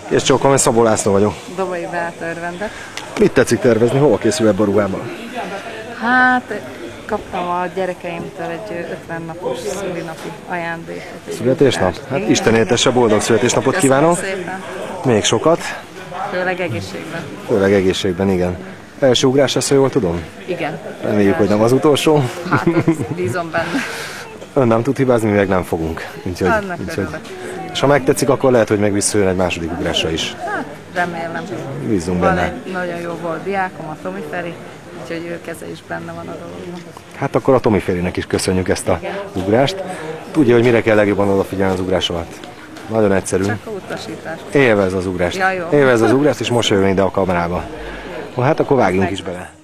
És csókolom, én Szabó László vagyok. Dobai Beáta örvendek. Mit tetszik tervezni? Hova készül ebbe a ruhában? Hát, kaptam a gyerekeimtől egy 50 napos szülinapi ajándékot. Születésnap? Hát Isten éltesse, boldog születésnapot kívánok. Szépen. Még sokat. Főleg egészségben. Főleg egészségben, igen. Első ugrás lesz, ha jól tudom? Igen. Reméljük, hogy nem az utolsó. Hát, bízom benne. Ön nem tud hibázni, mi meg nem fogunk. Úgyhogy, és ha megtetszik, akkor lehet, hogy meg visszajön egy második ugrásra is. Hát, remélem. Bízunk Van benne. egy nagyon jó volt diákom, a Tomi Feri, úgyhogy ő keze is benne van a dologban. Hát akkor a Tomi Ferinek is köszönjük ezt a ugrást. Tudja, hogy mire kell legjobban odafigyelni az ugrás alatt? Nagyon egyszerű. Csak a utasítás. Élvezd az ugrást. Ja, jó. Élvezd az ugrást, és mosolyogjon ide a kamerába. Hát akkor vágjunk is bele.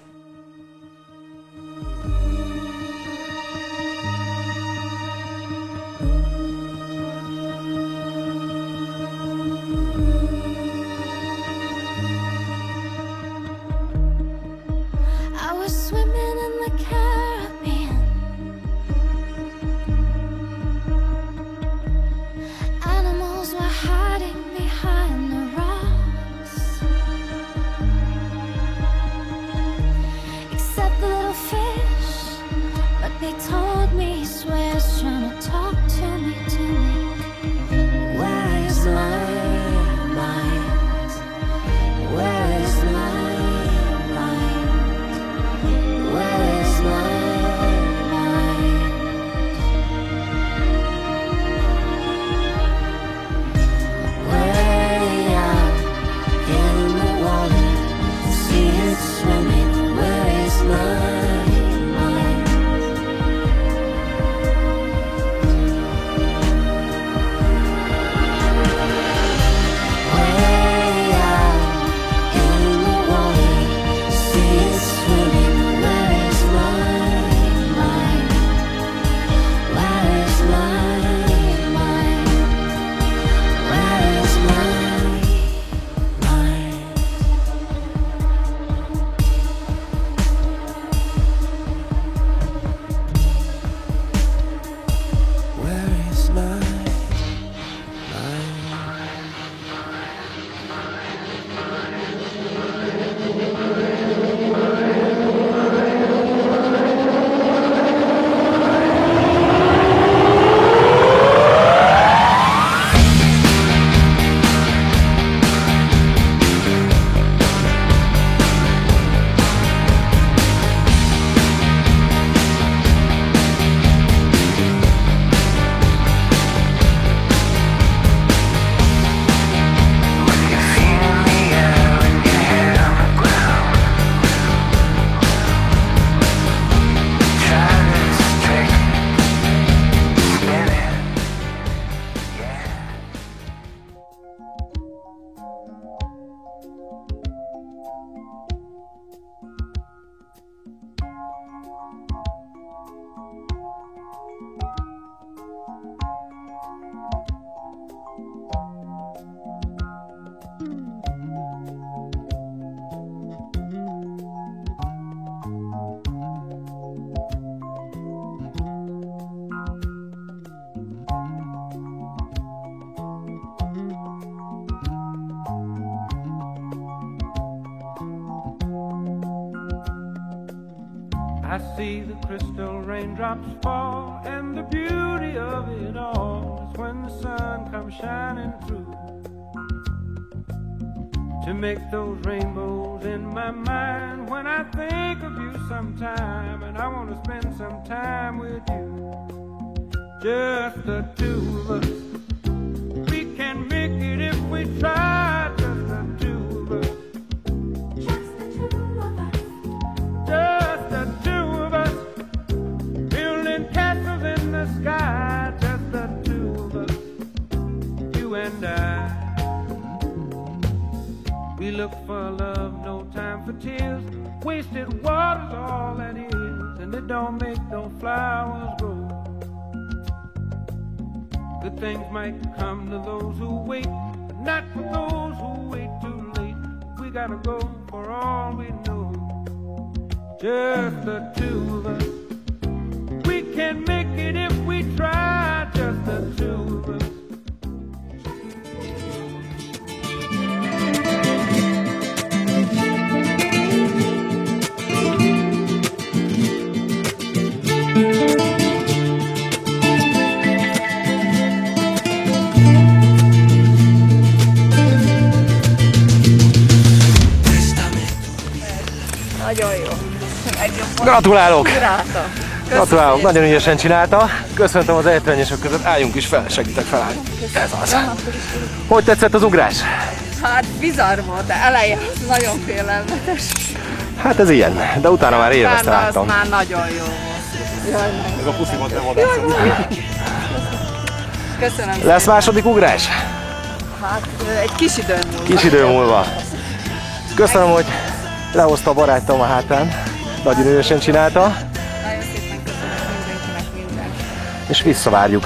I see the crystal raindrops fall, and the beauty of it all is when the sun comes shining through to make those rainbows in my mind. When I think of you sometime, and I want to spend some time with you, just the two of us. We can make it if we try, just the two of us. Just the two of us. Just the two of us. Building castles in the sky, just the two of us. You and I. We look for love, no time for tears. Wasted water's all that is, and it don't make no flowers grow. Good things might come to those who wait, but not for those who wait too late. We gotta go for all we know. Just the two of us. We can make it if we try, just the two of us. Gratulálok! Gratulálok! Gratulálok, nagyon ügyesen csinálta. Köszöntöm az ejtőernyősök között, álljunk is fel, segítek felállni. Ez az. Hogy tetszett az ugrás? Hát bizarr volt, de eleje nagyon félelmetes. Hát ez ilyen, de utána már élvezte Utána láttam. az már nagyon jó volt. Jaj, Ez a puszimat nem adás. köszönöm Lesz szépen. második ugrás? Hát egy kis időn múlva. Kis idő múlva. Köszönöm, hogy lehozta a barátom a hátán. Nagyon ügyesen csinálta. Nagyon szépen köszönöm mindenkinek mindent. És visszavárjuk.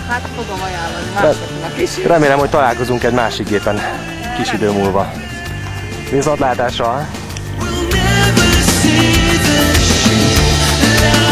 Hát fogom ajánlani másoknak is. Remélem, hogy találkozunk egy másik gépen kis idő múlva. Viszontlátásra! We'll never see the shade.